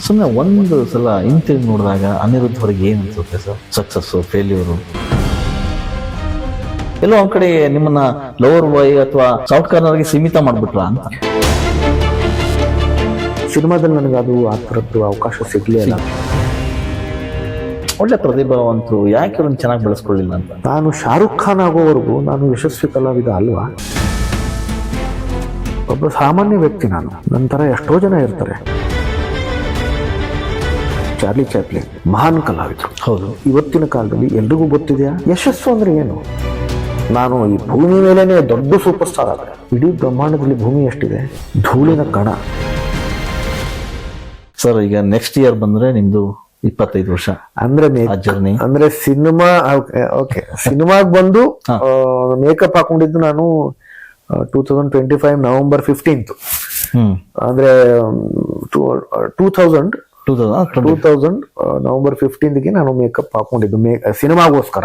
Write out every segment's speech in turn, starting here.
ಸುಮ್ಮನೆ ಒಂದು ಸಲ ಹಿಂತಿರುಗಿ ನೋಡಿದಾಗ ಅನಿರುದ್ಧ ಹೊರಗೆ ಏನು ಅನ್ಸುತ್ತೆ ಸರ್? ಸಕ್ಸಸ್ಸು, ಫೇಲ್ಯೂರು, ಎಲ್ಲೋ ಒಂದ್ ಕಡೆ ನಿಮ್ಮನ್ನ ಲೋವರ್ ಬಾಯ್ ಅಥವಾ ಸಾಫ್ಟ್ ಕಾರ್ನರ್ಗೆ ಸೀಮಿತ ಮಾಡ್ಬಿಟ್ರ ಅಂತ. ಸಿನಿಮಾದಲ್ಲಿ ನನಗೆ ಅದು ಆ ಥರದ್ದು ಅವಕಾಶ ಸಿಗ್ಲಿಲ್ಲ. ಒಳ್ಳೆ ಪ್ರತಿಭಾವಂತರು, ಯಾಕೆ ಅವ್ರನ್ನ ಚೆನ್ನಾಗಿ ಬೆಳೆಸ್ಕೊಳ್ಳಿಲ್ಲ ಅಂತ. ನಾನು ಶಾರುಖ್ ಖಾನ್ ಆಗೋವರೆಗೂ ನಾನು ಯಶಸ್ವಿ ಕಲಾವಿದ ಅಲ್ವಾ, ಒಬ್ಬ ಸಾಮಾನ್ಯ ವ್ಯಕ್ತಿ. ನಾನು ನಂತರ ಎಷ್ಟೋ ಜನ ಇರ್ತಾರೆ. ಚಾರ್ಲಿ ಚಾಪ್ಲಿನ್ ಮಹಾನ್ ಕಲಾವಿದರು. ಹೌದು, ಇವತ್ತಿನ ಕಾಲದಲ್ಲಿ ಎಲ್ರಿಗೂ ಗೊತ್ತಿದೆಯಾ ಯಶಸ್ಸು ಅಂದ್ರೆ ಏನು? ನಾನು ಈ ಭೂಮಿ ಮೇಲೇನೆ ದೊಡ್ಡ ಸೂಪರ್ ಸ್ಟಾರ್ ಆದ್ರೆ ಇಡೀ ಬ್ರಹ್ಮಾಂಡದಲ್ಲಿ ಭೂಮಿ ಎಷ್ಟಿದೆ? ಧೂಳಿನ ಕಣ. ಸರ್ ಈಗ ನೆಕ್ಸ್ಟ್ ಇಯರ್ ಬಂದ್ರೆ ನಿಮ್ದು 25 ವರ್ಷ ಅಂದ್ರೆ ಜರ್ನಿ. ಅಂದ್ರೆ ಸಿನಿಮಾ ಓಕೆ, ಸಿನಿಮಾಗ್ ಬಂದು ಮೇಕಪ್ ಹಾಕೊಂಡಿದ್ದು ನಾನು 2025 ನವೆಂಬರ್ 15th. ಅಂದ್ರೆ 2000 ನವೆಂಬರ್ 15ಗೆ ನಾನು ಮೇಕಪ್ ಹಾಕೊಂಡಿದ್ದು ಸಿನಿಮಾಗೋಸ್ಕರ.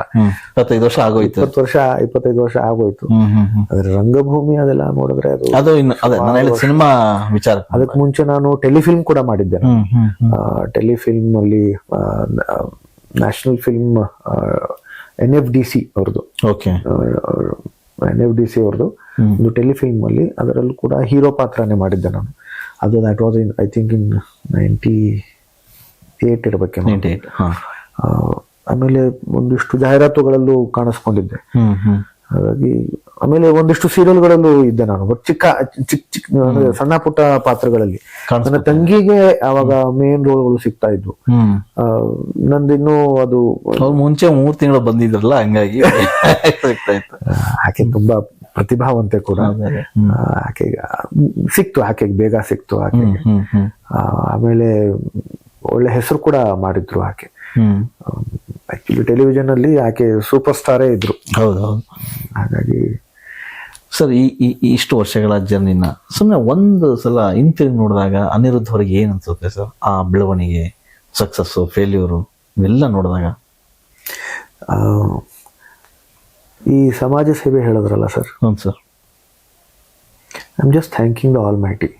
25 ವರ್ಷ ಆಗೋಯ್ತು. 25 ವರ್ಷ ಆಗೋಯ್ತು. ಆದ್ರೆ ರಂಗಭೂಮಿ ಅದೆಲ್ಲ ನೋಡಿದ್ರೆ ಅದು ಸಿನಿಮಾ ವಿಚಾರ. ಅದಕ್ಕೆ ಮುಂಚೆ ನಾನು ಟೆಲಿಫಿಲ್ಮ್ ಕೂಡ ಮಾಡಿದ್ದೆ. ಟೆಲಿಫಿಲ್ಮ್ ಅಲ್ಲಿ ನ್ಯಾಷನಲ್ ಫಿಲ್ಮ್ NFDC ಅವ್ರದ್ದು, NFDC ಅವ್ರದ್ದು ಒಂದು ಟೆಲಿಫಿಲ್ಮ್ ಅಲ್ಲಿ, ಅದರಲ್ಲೂ ಕೂಡ ಹೀರೋ ಪಾತ್ರನೇ ಮಾಡಿದ್ದೆ ನಾನು. ಅದು that was I think in 98 ಇರಬೇಕೇನೋ. ಆಮೇಲೆ ಒಂದಿಷ್ಟು ಜಾಹೀರಾತುಗಳಲ್ಲೂ ಕಾಣಿಸ್ಕೊಂಡಿದ್ದೆ. ಹಾಗಾಗಿ ಆಮೇಲೆ ಒಂದಿಷ್ಟು ಸೀರಿಯಲ್ಗಳಲ್ಲೂ ಇದ್ದೆ ನಾನು. ಬಟ್ ಚಿಕ್ಕ ಸಣ್ಣ ಪುಟ್ಟ ಪಾತ್ರಗಳಲ್ಲಿ. ನನ್ನ ತಂಗಿಗೆ ಅವಾಗ ಮೇನ್ ರೋಲ್ಗಳು ಸಿಗ್ತಾ ಇದ್ವು. ನಂದಿನ್ನೂ ಅದು ಮುಂಚೆ 3 ತಿಂಗಳು ಬಂದಿದ್ರಲ್ಲ, ಹಂಗಾಗಿ ಆಕೆ ತುಂಬಾ ಪ್ರತಿಭಾವಂತೆ ಕೂಡ. ಆಕೆಗೆ ಸಿಕ್ತು, ಆಕೆಗೆ ಬೇಗ ಸಿಕ್ತು ಆಕೆಗೆ. ಆಮೇಲೆ ಒಳ್ಳೆ ಹೆಸರು ಕೂಡ ಮಾಡಿದ್ರು ಆಕೆ. ಆಕ್ಚುಲಿ ಟೆಲಿವಿಷನ್ ಅಲ್ಲಿ ಆಕೆ ಸೂಪರ್ ಸ್ಟಾರೇ ಇದ್ರು. ಹೌದೌದು. ಹಾಗಾಗಿ ಸರ್ ಇಷ್ಟು ವರ್ಷಗಳ ಜರ್ನಿನ ಸುಮ್ಮನೆ ಒಂದು ಸಲ ಹಿಂತಿರುಗಿ ನೋಡಿದಾಗ ಅನಿರುದ್ಧ ಹೊರಗೆ ಏನ್ ಅನ್ಸುತ್ತೆ ಸರ್? ಆ ಬೆಳವಣಿಗೆ, ಸಕ್ಸಸ್ಸು, ಫೇಲ್ಯೂರು ಇವೆಲ್ಲ ನೋಡಿದಾಗ. ಈ ಸಮಾಜ ಸೇವೆ ಹೇಳಿದ್ರಲ್ಲ ಸರ್. ಹೌದು sir. I am just thanking the all mighty.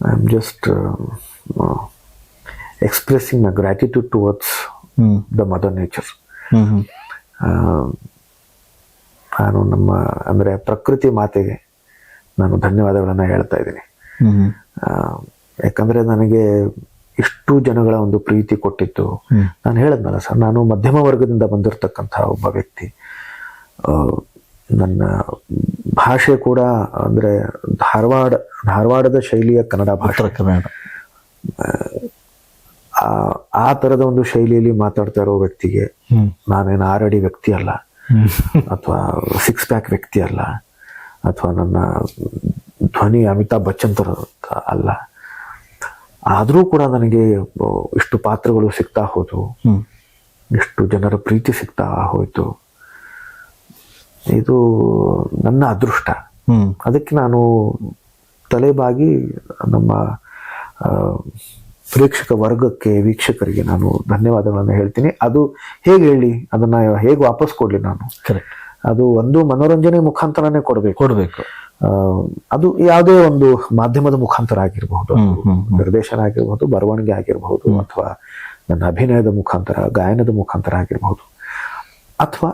I am just expressing my gratitude towards the mother nature. ನಾನು ನಮ್ಮ ಅಂದ್ರೆ ಪ್ರಕೃತಿ ಮಾತೆಗೆ ನಾನು ಧನ್ಯವಾದಗಳನ್ನ ಹೇಳ್ತಾ ಇದ್ದೀನಿ. ಯಾಕಂದ್ರೆ ನನಗೆ ಇಷ್ಟು ಜನಗಳ ಒಂದು ಪ್ರೀತಿ ಕೊಟ್ಟಿತ್ತು. ನಾನು ಹೇಳದ್ನಲ್ಲ ಸರ್, ನಾನು ಮಧ್ಯಮ ವರ್ಗದಿಂದ ಬಂದಿರತಕ್ಕಂಥ ಒಬ್ಬ ವ್ಯಕ್ತಿ. ನನ್ನ ಭಾಷೆ ಕೂಡ ಅಂದ್ರೆ ಧಾರವಾಡದ ಶೈಲಿಯ ಕನ್ನಡ ಭಾಷೆ. ಆ ತರದ ಒಂದು ಶೈಲಿಯಲ್ಲಿ ಮಾತಾಡ್ತಾ ಇರೋ ವ್ಯಕ್ತಿಗೆ ನಾನೇನು 6 ಅಡಿ ವ್ಯಕ್ತಿ ಅಲ್ಲ, ಅಥವಾ 6 ಪ್ಯಾಕ್ ವ್ಯಕ್ತಿ ಅಲ್ಲ, ಅಥವಾ ನನ್ನ ಧ್ವನಿ ಅಮಿತಾಬ್ ಬಚ್ಚನ್ ತರ ಅಲ್ಲ. ಆದ್ರೂ ಕೂಡ ನನಗೆ ಇಷ್ಟು ಪಾತ್ರಗಳು ಸಿಗ್ತಾ ಹೋದು, ಇಷ್ಟು ಜನರ ಪ್ರೀತಿ ಸಿಗ್ತಾ ಹೋಯ್ತು. ಇದು ನನ್ನ ಅದೃಷ್ಟ. ಅದಕ್ಕೆ ನಾನು ತಲೆಬಾಗಿ ನಮ್ಮ ಪ್ರೇಕ್ಷಕ ವರ್ಗಕ್ಕೆ, ವೀಕ್ಷಕರಿಗೆ ನಾನು ಧನ್ಯವಾದಗಳನ್ನ ಹೇಳ್ತೀನಿ. ಅದು ಹೇಗೆ ಹೇಳಿ, ಅದನ್ನ ಹೇಗೆ ವಾಪಸ್ ಕೊಡ್ಲಿ ನಾನು? ಅದು ಒಂದು ಮನೋರಂಜನೆ ಮುಖಾಂತರನೇ ಕೊಡ್ಬೇಕು. ಅದು ಯಾವುದೇ ಒಂದು ಮಾಧ್ಯಮದ ಮುಖಾಂತರ ಆಗಿರಬಹುದು, ನಿರ್ದೇಶನ ಆಗಿರ್ಬಹುದು, ಬರವಣಿಗೆ ಆಗಿರಬಹುದು, ಅಥವಾ ನನ್ನ ಅಭಿನಯದ ಮುಖಾಂತರ, ಗಾಯನದ ಮುಖಾಂತರ ಆಗಿರಬಹುದು, ಅಥವಾ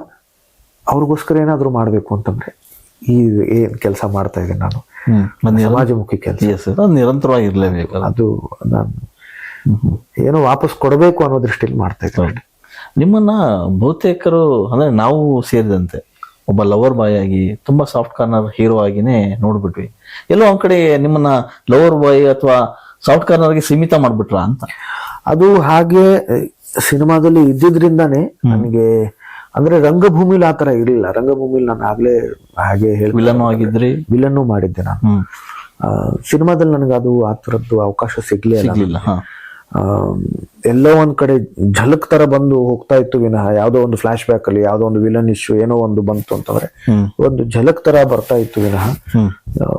ಅವ್ರಿಗೋಸ್ಕರ ಏನಾದ್ರು ಮಾಡ್ಬೇಕು ಅಂತಂದ್ರೆ ಈ ಏನ್ ಕೆಲಸ ಮಾಡ್ತಾ ಇದ್ದೀನಿ ನಾನು, ಸಮಾಜಮುಖಿ ಕೆಲಸ ನಿರಂತರವಾಗಿರ್ಲೇಬೇಕು. ಅದು ನಾನು ಏನೋ ವಾಪಸ್ ಕೊಡಬೇಕು ಅನ್ನೋ ದೃಷ್ಟಿಯಲ್ಲಿ ಮಾಡ್ತಾ ಇದ್ದೀನಿ. ನಿಮ್ಮನ್ನ ಬಹುತೇಕರು ಅಂದ್ರೆ ನಾವು ಸೇರಿದಂತೆ ಒಬ್ಬ ಲವರ್ ಬಾಯ್ ಆಗಿ ತುಂಬಾ ಸಾಫ್ಟ್ ಕಾರ್ನರ್ ಹೀರೋ ಆಗಿನೇ ನೋಡ್ಬಿಟ್ವಿ. ಎಲ್ಲೋ ಒಂದ್ ಕಡೆ ನಿಮ್ಮನ್ನ ಲವರ್ ಬಾಯ್ ಅಥವಾ ಸಾಫ್ಟ್ ಕಾರ್ನರ್ಗೆ ಸೀಮಿತ ಮಾಡ್ಬಿಟ್ರ ಅಂತ. ಅದು ಹಾಗೆ ಸಿನಿಮಾದಲ್ಲಿ ಇದ್ದಿದ್ರಿಂದಾನೇ ನನಗೆ, ಅಂದ್ರೆ ರಂಗಭೂಮಿಲಿ ಆತರ ಇರಲಿಲ್ಲ. ರಂಗಭೂಮಿಲಿ ನಾನು ಆಗ್ಲೇ ಹಾಗೆ ವಿಲನ್ನು ಮಾಡಿದ್ದೆ ನಾನು. ಸಿನಿಮಾದಲ್ಲಿ ನನಗೆ ಅದು ಆ ತರದ್ದು ಅವಕಾಶ ಸಿಗ್ಲಿಲ್ಲ. ಎಲ್ಲೋ ಒಂದ್ ಕಡೆ ಝಲಕ್ ತರ ಬಂದು ಹೋಗ್ತಾ ಇತ್ತು ವಿನಃ, ಯಾವ್ದೋ ಒಂದು ಫ್ಲಾಶ್ ಬ್ಯಾಕ್ ಅಲ್ಲಿ ಯಾವ್ದೋ ಒಂದು ವಿಲನ್ ಇಶ್ಯೂ ಏನೋ ಒಂದು ಬಂತು ಅಂತಂದ್ರೆ ಒಂದು ಝಲಕ್ ತರ ಬರ್ತಾ ಇತ್ತು ವಿನಃ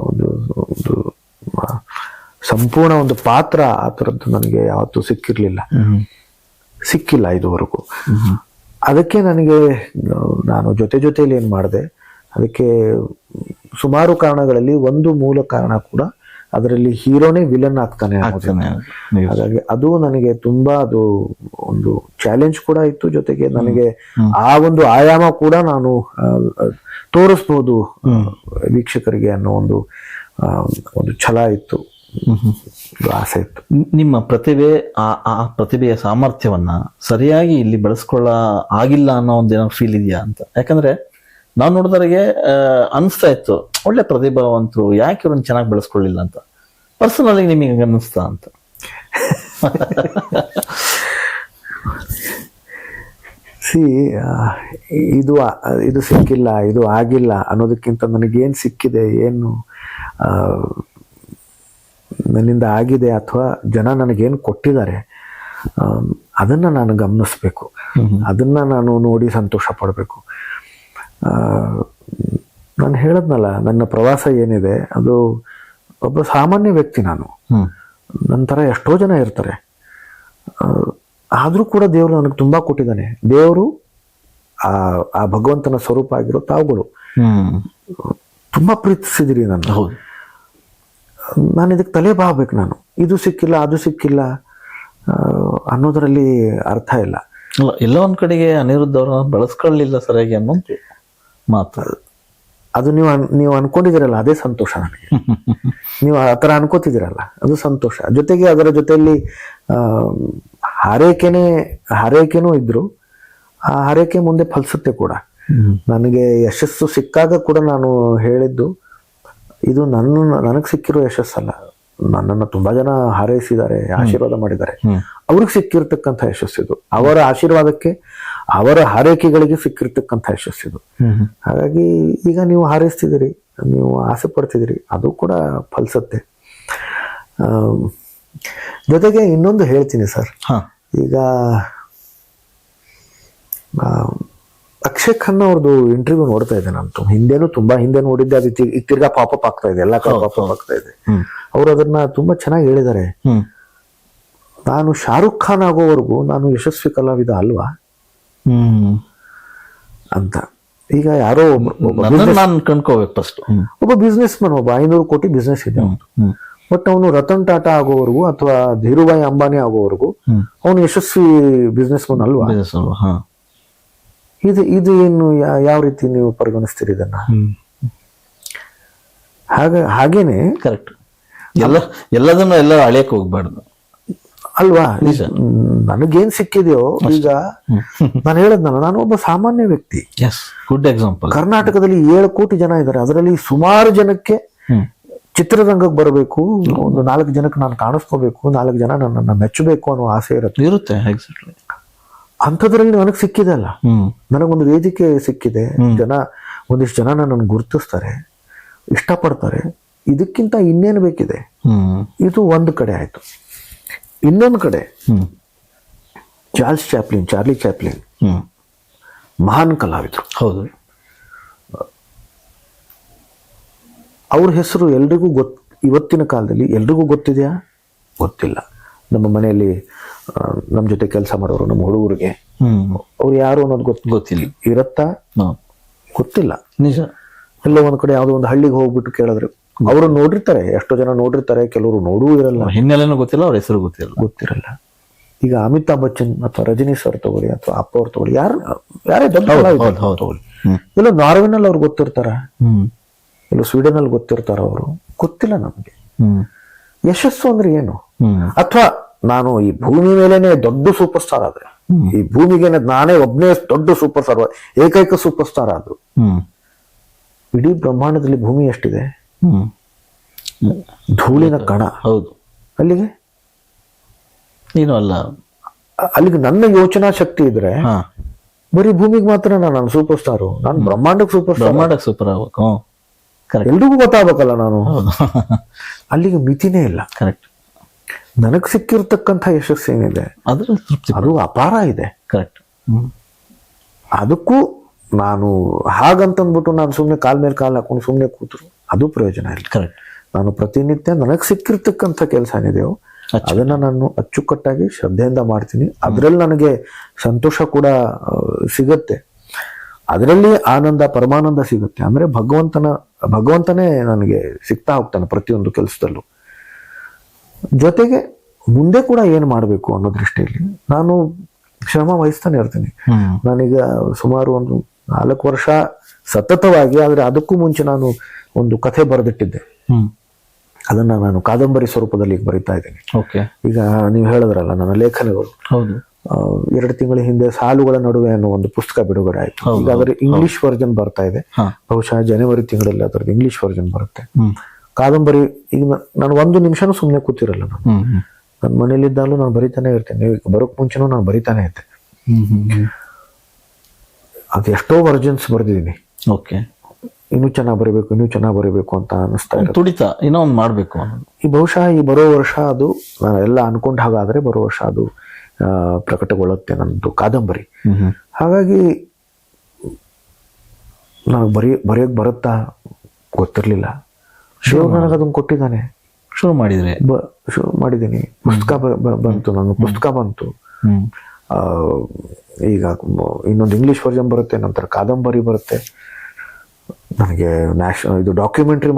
ಒಂದು ಸಂಪೂರ್ಣ ಒಂದು ಪಾತ್ರ ಆ ತರದ್ದು ನನಗೆ ಯಾವತ್ತೂ ಸಿಕ್ಕಿಲ್ಲ ಇದುವರೆಗೂ. ಅದಕ್ಕೆ ನನಗೆ ನಾನು ಜೊತೆಯಲ್ಲಿ ಏನ್ ಮಾಡಿದೆ, ಅದಕ್ಕೆ ಸುಮಾರು ಕಾರಣಗಳಲ್ಲಿ ಒಂದು ಮೂಲ ಕಾರಣ ಕೂಡ ಅದರಲ್ಲಿ ಹೀರೋನೇ ವಿಲನ್ ಆಗ್ತಾನೆ ಅನ್ನೋದನ್ನ. ಹಾಗಾಗಿ ಅದು ನನಗೆ ತುಂಬಾ ಅದು ಒಂದು ಚಾಲೆಂಜ್ ಕೂಡ ಇತ್ತು, ಜೊತೆಗೆ ನನಗೆ ಆ ಒಂದು ಆಯಾಮ ಕೂಡ ನಾನು ತೋರಿಸ್ಬೋದು ವೀಕ್ಷಕರಿಗೆ ಅನ್ನೋ ಒಂದು ಛಲ ಇತ್ತು, ಆಸೆ ಇತ್ತು. ನಿಮ್ಮ ಪ್ರತಿಭೆ ಆ ಪ್ರತಿಭೆಯ ಸಾಮರ್ಥ್ಯವನ್ನ ಸರಿಯಾಗಿ ಇಲ್ಲಿ ಬಳಸ್ಕೊಳ್ಳ ಆಗಿಲ್ಲ ಅನ್ನೋ ಒಂದೇನೋ ಫೀಲ್ ಇದೆಯಾ ಅಂತ? ಯಾಕಂದ್ರೆ ನಾವು ನೋಡಿದವರಿಗೆ ಅನಿಸ್ತಾ ಇತ್ತು ಒಳ್ಳೆ ಪ್ರತಿಭಾವಂತರು, ಯಾಕೆ ಇವ್ರನ್ನ ಚೆನ್ನಾಗಿ ಬೆಳೆಸ್ಕೊಳ್ಳಿಲ್ಲ ಅಂತ. ಪರ್ಸನಲ್ ಆಗಿ ನಿಮಗೆ ಅನ್ನಿಸ್ತಾ ಅಂತ? ಇದು ಸಿಕ್ಕಿಲ್ಲ, ಇದು ಆಗಿಲ್ಲ ಅನ್ನೋದಕ್ಕಿಂತ ನನಗೇನು ಸಿಕ್ಕಿದೆ, ಏನು ನನ್ನಿಂದ ಆಗಿದೆ ಅಥವಾ ಜನ ನನಗೇನು ಕೊಟ್ಟಿದ್ದಾರೆ ಅದನ್ನ ನಾನು ಗಮನಿಸ್ಬೇಕು, ಅದನ್ನ ನಾನು ನೋಡಿ ಸಂತೋಷ ಪಡಬೇಕು. ನಾನು ಹೇಳದ್ನಲ್ಲ, ನನ್ನ ಪ್ರವಾಸ ಏನಿದೆ ಅದು ಒಬ್ಬ ಸಾಮಾನ್ಯ ವ್ಯಕ್ತಿ ನಾನು. ನಂತರ ಎಷ್ಟೋ ಜನ ಇರ್ತಾರೆ, ಆದ್ರೂ ಕೂಡ ದೇವರು ನನಗೆ ತುಂಬಾ ಕೊಟ್ಟಿದ್ದಾನೆ. ದೇವರು ಆ ಭಗವಂತನ ಸ್ವರೂಪ ಆಗಿರೋ ತಾವುಗಳು ತುಂಬಾ ಪ್ರೀತಿಸಿದಿರಿ ನನ್ನ. ನಾನು ಇದಕ್ಕೆ ತಲೆ ಬಾಗ್ಬೇಕು. ನಾನು ಇದು ಸಿಕ್ಕಿಲ್ಲ ಅದು ಸಿಕ್ಕಿಲ್ಲ ಅನ್ನೋದ್ರಲ್ಲಿ ಅರ್ಥ ಇಲ್ಲ. ಎಲ್ಲ ಒಂದ್ ಕಡೆಗೆ ಅನಿರುದ್ಧ ಅವ್ರನ್ನ ಬಳಸ್ಕೊಳ್ಳಿಲ್ಲ ಸರಿಯಾಗಿ ಅನ್ನೋ ಮಾತು. ಅದು ನೀವು ಅನ್ಕೊಂಡಿದ್ದೀರಲ್ಲ, ಅದೇ ಸಂತೋಷ ನನಗೆ. ನೀವು ಆ ಥರ ಅನ್ಕೋತಿದ್ದೀರಲ್ಲ, ಅದು ಸಂತೋಷ. ಜೊತೆಗೆ ಅದರ ಜೊತೆಯಲ್ಲಿ ಹಾರೈಕೆನೂ ಇದ್ರು. ಆ ಹಾರೈಕೆ ಮುಂದೆ ಫಲಿಸುತ್ತೆ ಕೂಡ. ನನಗೆ ಯಶಸ್ಸು ಸಿಕ್ಕಾಗ ಕೂಡ ನಾನು ಹೇಳಿದ್ದು, ಇದು ನನಗೆ ಸಿಕ್ಕಿರೋ ಯಶಸ್ಸಲ್ಲ, ನನ್ನನ್ನು ತುಂಬಾ ಜನ ಹಾರೈಸಿದ್ದಾರೆ, ಆಶೀರ್ವಾದ ಮಾಡಿದ್ದಾರೆ, ಅವ್ರಿಗೆ ಸಿಕ್ಕಿರ್ತಕ್ಕಂಥ ಯಶಸ್ಸಿದು. ಅವರ ಆಶೀರ್ವಾದಕ್ಕೆ, ಅವರ ಹಾರೈಕೆಗಳಿಗೆ ಸಿಕ್ಕಿರ್ತಕ್ಕಂಥ ಯಶಸ್ಸಿದು. ಹಾಗಾಗಿ ಈಗ ನೀವು ಹಾರೈಸ್ತಿದ್ದೀರಿ, ನೀವು ಆಸೆ ಪಡ್ತಿದ್ದೀರಿ, ಅದು ಕೂಡ ಫಲಿಸುತ್ತೆ. ಜೊತೆಗೆ ಇನ್ನೊಂದು ಹೇಳ್ತೀನಿ ಸರ್, ಈಗ ಅಕ್ಷಯ್ ಖನ್ನಾ ಅವ್ರದ್ದು ಇಂಟರ್ವ್ಯೂ ನೋಡ್ತಾ ಇದ್ದೆ ನಾನು. ತುಂಬಾ ಹಿಂದೆ ನೋಡಿದ್ದೆ, ಅದು ತಿರ್ಗಾ ಪಾಪಪ್ ಆಗ್ತಾ ಇದೆ, ಎಲ್ಲ ಕಡೆ ಪಾಪಪ್ ಆಗ್ತಾ ಇದೆ. ಅವ್ರು ಅದನ್ನ ತುಂಬಾ ಚೆನ್ನಾಗಿ ಹೇಳಿದ್ದಾರೆ. ನಾನು ಶಾರುಖ್ ಖಾನ್ ಆಗೋವರೆಗೂ ನಾನು ಯಶಸ್ವಿ ಕಲಾವಿದ ಅಲ್ವಾ ಅಂತ. ಈಗ ಯಾರೋ ಒಬ್ಬ ಬಿಸ್ನೆಸ್ ಮನ್, ಒಬ್ಬ 500 ಕೋಟಿ ಬಿಸ್ನೆಸ್ ಇದೆ, ಬಟ್ ಅವನು ರತನ್ ಟಾಟಾ ಆಗೋವರೆಗೂ ಅಥವಾ ಧೀರುಭಾಯಿ ಅಂಬಾನಿ ಆಗೋವರೆಗೂ ಅವನು ಯಶಸ್ವಿ ಬಿಸ್ನೆಸ್ ಮನ್ ಅಲ್ವಾ? ಇದು ಏನು, ಯಾವ ರೀತಿ ನೀವು ಪರಿಗಣಿಸ್ತೀರಿ ಇದನ್ನ? ಹಾಗೇನೆ ಕರೆಕ್ಟ್. ಎಲ್ಲದನ್ನ ಎಲ್ಲ ಅಳೆಯಕ್ಕೆ ಹೋಗ್ಬಾರ್ದು ಅಲ್ವಾ? ನನಗೇನ್ ಸಿಕ್ಕಿದೆಯೋ, ಈಗ ನಾನು ಹೇಳದ್ನಲ್ಲ, ನಾನು ಒಬ್ಬ ಸಾಮಾನ್ಯ ವ್ಯಕ್ತಿ. Good example. ಕರ್ನಾಟಕದಲ್ಲಿ 7 ಕೋಟಿ ಜನ ಇದ್ದಾರೆ. ಅದರಲ್ಲಿ ಸುಮಾರು ಜನಕ್ಕೆ ಚಿತ್ರರಂಗಕ್ಕೆ ಬರಬೇಕು, ಒಂದು 4 ಜನಕ್ಕೆ ನಾನು ಕಾಣಿಸ್ಕೋಬೇಕು, 4 ಜನ ನನ್ನನ್ನು ಮೆಚ್ಚಬೇಕು ಅನ್ನೋ ಆಸೆ ಇರುತ್ತೆ. ಅಂಥದ್ರಲ್ಲಿ ನನಗೆ ಸಿಕ್ಕಿದೆ ಅಲ್ಲ, ನನಗೊಂದು ವೇದಿಕೆ ಸಿಕ್ಕಿದೆ, ಒಂದಿಷ್ಟು ಜನ ನನ್ನನ್ನು ಗುರುತಿಸ್ತಾರೆ, ಇಷ್ಟಪಡ್ತಾರೆ. ಇದಕ್ಕಿಂತ ಇನ್ನೇನು ಬೇಕಿದೆ? ಇದು ಒಂದು ಕಡೆ ಆಯ್ತು. ಇನ್ನೊಂದು ಕಡೆ ಚಾರ್ಲಿ ಚಾಪ್ಲಿನ್ ಮಹಾನ್ ಕಲಾವಿದರು. ಹೌದು. ಅವ್ರ ಹೆಸರು ಎಲ್ರಿಗೂ ಇವತ್ತಿನ ಕಾಲದಲ್ಲಿ ಎಲ್ರಿಗೂ ಗೊತ್ತಿದೆಯಾ? ಗೊತ್ತಿಲ್ಲ. ನಮ್ಮ ಮನೆಯಲ್ಲಿ ನಮ್ಮ ಜೊತೆ ಕೆಲಸ ಮಾಡೋರು, ನಮ್ಮ ಹುಡುಗರಿಗೆ ಅವ್ರು ಯಾರು ಅನ್ನೋದು ಗೊತ್ತಿಲ್ಲ. ಇರತ್ತಾ? ಗೊತ್ತಿಲ್ಲ. ನಿಜ. ಎಲ್ಲೋ ಒಂದ್ ಕಡೆ ಯಾವ್ದೋ ಒಂದು ಹಳ್ಳಿಗೆ ಹೋಗ್ಬಿಟ್ಟು ಕೇಳಿದ್ರು, ಅವರು ನೋಡಿರ್ತಾರೆ, ಎಷ್ಟೋ ಜನ ನೋಡಿರ್ತಾರೆ, ಕೆಲವರು ನೋಡೂ ಇರಲ್ಲ, ಹಿನ್ನೆಲೆನೂ ಗೊತ್ತಿಲ್ಲ, ಅವ್ರ ಹೆಸರು ಗೊತ್ತಿರಲ್ಲ. ಈಗ ಅಮಿತಾಬ್ ಬಚ್ಚನ್ ಅಥವಾ ರಜನಿ ಸರ್ ತಗೊಳ್ಳಿ, ಅಥವಾ ಅಪ್ಪ ಅವ್ರು ತಗೊಳ್ಳಿ, ಯಾರೇ ದೊಡ್ಡ ತಗೊಳ್ಳಿ, ಎಲ್ಲೋ ನಾರ್ವೆನಲ್ಲಿ ಅವ್ರು ಗೊತ್ತಿರ್ತಾರ, ಎಲ್ಲೋ ಸ್ವೀಡನ್ ಅಲ್ಲಿ ಗೊತ್ತಿರ್ತಾರ, ಅವರು ಗೊತ್ತಿಲ್ಲ ನಮ್ಗೆ. ಯಶಸ್ಸು ಅಂದ್ರೆ ಏನು? ಅಥವಾ ನಾನು ಈ ಭೂಮಿ ಮೇಲೆನೆ ದೊಡ್ಡ ಸೂಪರ್ ಸ್ಟಾರ್ ಆದ್ರೆ, ಈ ಭೂಮಿಗೆ ನಾನೇ ಒಬ್ಬನೇ ದೊಡ್ಡ ಸೂಪರ್ ಸ್ಟಾರ್, ಏಕೈಕ ಸೂಪರ್ ಸ್ಟಾರ್ ಆದ್ರು, ಇಡೀ ಬ್ರಹ್ಮಾಂಡದಲ್ಲಿ ಭೂಮಿ ಎಷ್ಟಿದೆ? ಧೂಳಿನ ಕಣ. ಹೌದು. ಅಲ್ಲಿಗೆ ಏನು ಅಲ್ಲ. ಅಲ್ಲಿಗೆ ನನ್ನ ಯೋಚನಾ ಶಕ್ತಿ ಇದ್ರೆ ಬರೀ ಭೂಮಿಗೆ ಮಾತ್ರ ನಾನು ಸೂಪರ್ ಸ್ಟಾರು, ನಾನು ಬ್ರಹ್ಮಾಂಡಕ್ಕೆ ಸೂಪರ್ ಆಗ್ಬೇಕು, ಎಲ್ರಿಗೂ ಗೊತ್ತಾಗಬೇಕಲ್ಲ ನಾನು. ಅಲ್ಲಿಗೆ ಮಿತಿನೇ ಇಲ್ಲ. ಕರೆಕ್ಟ್. ನನಗ್ ಸಿಕ್ಕಿರ್ತಕ್ಕಂಥ ಯಶಸ್ಸು ಏನಿದೆ ಅದು ಅಪಾರ ಇದೆ. ಕರೆಕ್ಟ್. ಅದಕ್ಕೂ ನಾನು ಹಾಗಂತಂದ್ಬಿಟ್ಟು ನಾನು ಸುಮ್ಮನೆ ಕಾಲ್ ಮೇಲೆ ಕಾಲ್ ಹಾಕೊಂಡು ಸುಮ್ಮನೆ ಕೂತರು ಅದು ಪ್ರಯೋಜನ ಇಲ್ಲ. ಕರೆಕ್ಟ್. ನಾನು ಪ್ರತಿನಿತ್ಯ ನನಗ್ ಸಿಕ್ಕಿರ್ತಕ್ಕಂಥ ಕೆಲಸ ಏನಿದೆಯೋ ಅದನ್ನ ನಾನು ಅಚ್ಚುಕಟ್ಟಾಗಿ ಶ್ರದ್ಧೆಯಿಂದ ಮಾಡ್ತೀನಿ. ಅದರಲ್ಲಿ ನನಗೆ ಸಂತೋಷ ಕೂಡ ಸಿಗುತ್ತೆ, ಅದರಲ್ಲಿ ಆನಂದ, ಪರಮಾನಂದ ಸಿಗುತ್ತೆ. ಅಂದ್ರೆ ಭಗವಂತನೇ ನನಗೆ ಸಿಗ್ತಾ ಹೋಗ್ತಾನೆ ಪ್ರತಿಯೊಂದು ಕೆಲಸದಲ್ಲೂ. ಜೊತೆಗೆ ಮುಂದೆ ಕೂಡ ಏನು ಮಾಡಬೇಕು ಅನ್ನೋ ದೃಷ್ಟಿಯಲ್ಲಿ ನಾನು ಶ್ರಮ ವಹಿಸ್ತಾನೆ ಇರ್ತೀನಿ. ನಾನೀಗ ಸುಮಾರು ಒಂದು 4 ವರ್ಷ ಸತತವಾಗಿ, ಆದ್ರೆ ಅದಕ್ಕೂ ಮುಂಚೆ ನಾನು ಒಂದು ಕಥೆ ಬರೆದಿಟ್ಟಿದ್ದೆ. ಅದನ್ನ ನಾನು ಕಾದಂಬರಿ ಸ್ವರೂಪದಲ್ಲಿ ಈಗ ಬರಿತಾ ಇದ್ದೀನಿ. ಈಗ ನೀವು ಹೇಳಿದ್ರಲ್ಲ ನನ್ನ ಲೇಖನಗಳು, 2 ತಿಂಗಳ ಹಿಂದೆ ಸಾಲುಗಳ ನಡುವೆ ಅನ್ನೋ ಒಂದು ಪುಸ್ತಕ ಬಿಡುಗಡೆ ಆಯ್ತು. ಈಗ ಅದರ ಇಂಗ್ಲಿಷ್ ವರ್ಜನ್ ಬರ್ತಾ ಇದೆ. ಬಹುಶಃ ಜನವರಿ ತಿಂಗಳಲ್ಲಿ ಅದರದ್ದು ಇಂಗ್ಲಿಷ್ ವರ್ಜನ್ ಬರುತ್ತೆ. ಕಾದಂಬರಿ ಈಗ ನಾನು 1 ನಿಮಿಷನೂ ಸುಮ್ಮನೆ ಕೂತಿರಲ್ಲ. ನನ್ನ ಮನೇಲಿದ್ದಾಗಲೂ ನಾನು ಬರಿತಾನೆ ಇರ್ತೇನೆ. ಬರೋಕ್ ಮುಂಚೆನೂ ನಾನು ಬರಿತಾನೆ ಇದ್ದೆ. ಅದು ಎಷ್ಟೋ ವರ್ಜನ್ಸ್ ಬರ್ದಿದ್ದೀನಿ. ಇನ್ನೂ ಚೆನ್ನಾಗಿ ಬರೀಬೇಕು ಅಂತ ಅನಿಸ್ತಾ ಇದೆ. ತುಡಿತ ಏನೋ ಒಂದು ಮಾಡ್ಬೇಕು. ಈ ಬಹುಶಃ ಈ ಬರೋ ವರ್ಷ ಅದು ನಾನು ಎಲ್ಲ ಅನ್ಕೊಂಡ ಹಾಗಾದ್ರೆ ಬರೋ ವರ್ಷ ಅದು ಪ್ರಕಟಗೊಳ್ಳುತ್ತೆ ನನ್ನದು ಕಾದಂಬರಿ. ಹಾಗಾಗಿ ನಾನು ಬರೆಯಕ್ ಬರುತ್ತಾ ಗೊತ್ತಿರ್ಲಿಲ್ಲ. ದೇವ್ರು ನನಗೆ ಅದನ್ನ ಕೊಟ್ಟಿದ್ದಾನೆ. ಶುರು ಮಾಡಿದ್ದೀನಿ. ಪುಸ್ತಕ ಬಂತು, ನನ್ನ ಪುಸ್ತಕ ಬಂತು. ಈಗ ಇನ್ನೊಂದು ಇಂಗ್ಲಿಷ್ ವರ್ಜನ್ ಬರುತ್ತೆ, ನಂತರ ಕಾದಂಬರಿ ಬರುತ್ತೆ. ನನಗೆ ಇದು ಡಾಕ್ಯುಮೆಂಟ್ರಿ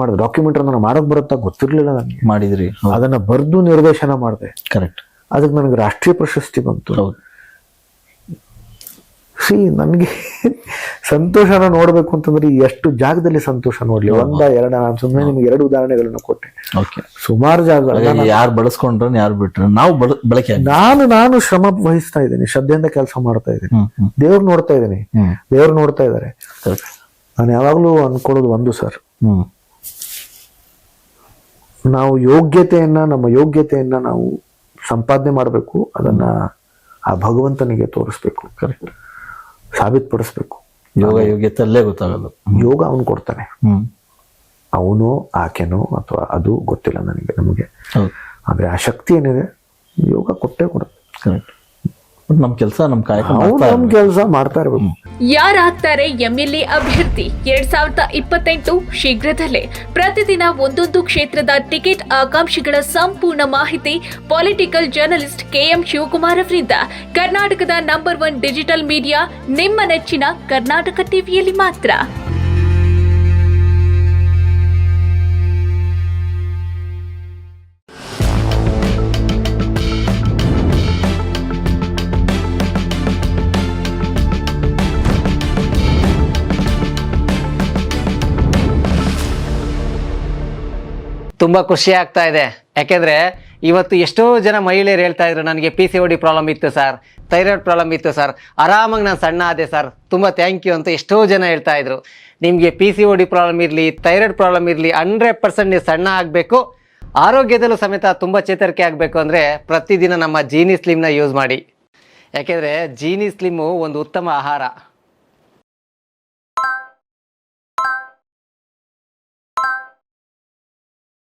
ನನಗೆ ಮಾಡಕ್ ಬರುತ್ತಾ ಗೊತ್ತಿರ್ಲಿಲ್ಲ. ನನಗೆ ಮಾಡಿದ್ರಿ, ಅದನ್ನ ಬರ್ದು ನಿರ್ದೇಶನ ಮಾಡಿದೆ. ಕರೆಕ್ಟ್. ಅದಕ್ಕೆ ನನಗೆ ರಾಷ್ಟ್ರೀಯ ಪ್ರಶಸ್ತಿ ಬಂತು. ನನಗೆ ಸಂತೋಷನ ನೋಡ್ಬೇಕು ಅಂತಂದ್ರೆ ಎಷ್ಟು ಜಾಗದಲ್ಲಿ ಸಂತೋಷ ನೋಡ್ಲಿ. 1-2 ನಾನು ಸುಮ್ಮನೆ ನಿಮ್ಗೆ 2 ಉದಾಹರಣೆಗಳನ್ನು ಕೊಟ್ಟೆ. ಸುಮಾರು ಜಾಗ ಯಾರು ಬಳಸ್ಕೊಂಡ್ರ ಯಾರು ಬಿಟ್ರ ನಾವು ಬಳಕೆ. ನಾನು ಶ್ರಮ ವಹಿಸ್ತಾ ಇದ್ದೀನಿ, ಶ್ರದ್ಧೆಯಿಂದ ಕೆಲಸ ಮಾಡ್ತಾ ಇದ್ದೀನಿ. ದೇವ್ರು ನೋಡ್ತಾ ಇದ್ದೀನಿ, ದೇವ್ರು ನೋಡ್ತಾ ಇದ್ದಾರೆ. ನಾನು ಯಾವಾಗ್ಲೂ ಅನ್ಕೊಳ್ಳೋದು ಒಂದು ಸರ್, ನಾವು ನಮ್ಮ ಯೋಗ್ಯತೆಯನ್ನ ನಾವು ಸಂಪಾದನೆ ಮಾಡಬೇಕು. ಅದನ್ನ ಆ ಭಗವಂತನಿಗೆ ತೋರಿಸ್ಬೇಕು, ಕರೆಕ್ಟ್, ಸಾಬೀತುಪಡಿಸ್ಬೇಕು. ಯೋಗ್ಯತೆ ಅಲ್ಲೇ ಗೊತ್ತಾಗಲ್ಲ. ಯೋಗ ಅವನು ಕೊಡ್ತಾನೆ. ಅವನು ಆಕೆನೋ ಅಥವಾ ಅದು ಗೊತ್ತಿಲ್ಲ ನಮಗೆ. ಆದ್ರೆ ಆ ಶಕ್ತಿ ಏನಿದೆ ಯೋಗ ಕೊಟ್ಟೇ ಕೊಡುತ್ತೆ. ಕರೆಕ್ಟ್. ನಮ್ ಕೆಲಸ ನಮ್ ಕೆಲಸ ಮಾಡ್ತಾ ಇರ್ಬೇಕು. ಯಾರಾಗ್ತಾರೆ ಎಂಎಲ್ಎ ಅಭ್ಯರ್ಥಿ 2028 ಶೀಘ್ರದಲ್ಲೇ. ಪ್ರತಿದಿನ ಒಂದೊಂದು ಕ್ಷೇತ್ರದ ಟಿಕೆಟ್ ಆಕಾಂಕ್ಷಿಗಳ ಸಂಪೂರ್ಣ ಮಾಹಿತಿ ಪೊಲಿಟಿಕಲ್ ಜರ್ನಲಿಸ್ಟ್ KM ಶಿವಕುಮಾರ್ ಅವರಿಂದ. ಕರ್ನಾಟಕದ ನಂಬರ್ 1 ಡಿಜಿಟಲ್ ಮೀಡಿಯಾ ನಿಮ್ಮ ನೆಚ್ಚಿನ ಕರ್ನಾಟಕ ಟಿವಿಯಲ್ಲಿ ಮಾತ್ರ. ತುಂಬ ಖುಷಿ ಆಗ್ತಾ ಇದೆ. ಯಾಕೆಂದರೆ ಇವತ್ತು ಎಷ್ಟೋ ಜನ ಮಹಿಳೆಯರು ಹೇಳ್ತಾ ಇದ್ರು, ನನಗೆ PCOD ಪ್ರಾಬ್ಲಮ್ ಇತ್ತು ಸರ್, ಥೈರಾಯ್ಡ್ ಪ್ರಾಬ್ಲಮ್ ಇತ್ತು ಸರ್, ಆರಾಮಾಗಿ ನಾನು ಸಣ್ಣ ಆದೆ ಸರ್, ತುಂಬ ಥ್ಯಾಂಕ್ ಯು ಅಂತ ಎಷ್ಟೋ ಜನ ಹೇಳ್ತಾ ಇದ್ರು. ನಿಮಗೆ PCOD ಪ್ರಾಬ್ಲಮ್ ಇರಲಿ, ಥೈರಾಯ್ಡ್ ಪ್ರಾಬ್ಲಮ್ ಇರಲಿ, 100% ನೀವು ಸಣ್ಣ ಆಗಬೇಕು, ಆರೋಗ್ಯದಲ್ಲೂ ಸಮೇತ ತುಂಬ ಚೇತರಿಕೆ ಆಗಬೇಕು ಅಂದರೆ ಪ್ರತಿದಿನ ನಮ್ಮ ಜೀನಿ ಸ್ಲಿಮ್ನ ಯೂಸ್ ಮಾಡಿ. ಯಾಕೆಂದರೆ ಜೀನಿ ಸ್ಲಿಮ್ಮು ಒಂದು ಉತ್ತಮ ಆಹಾರ.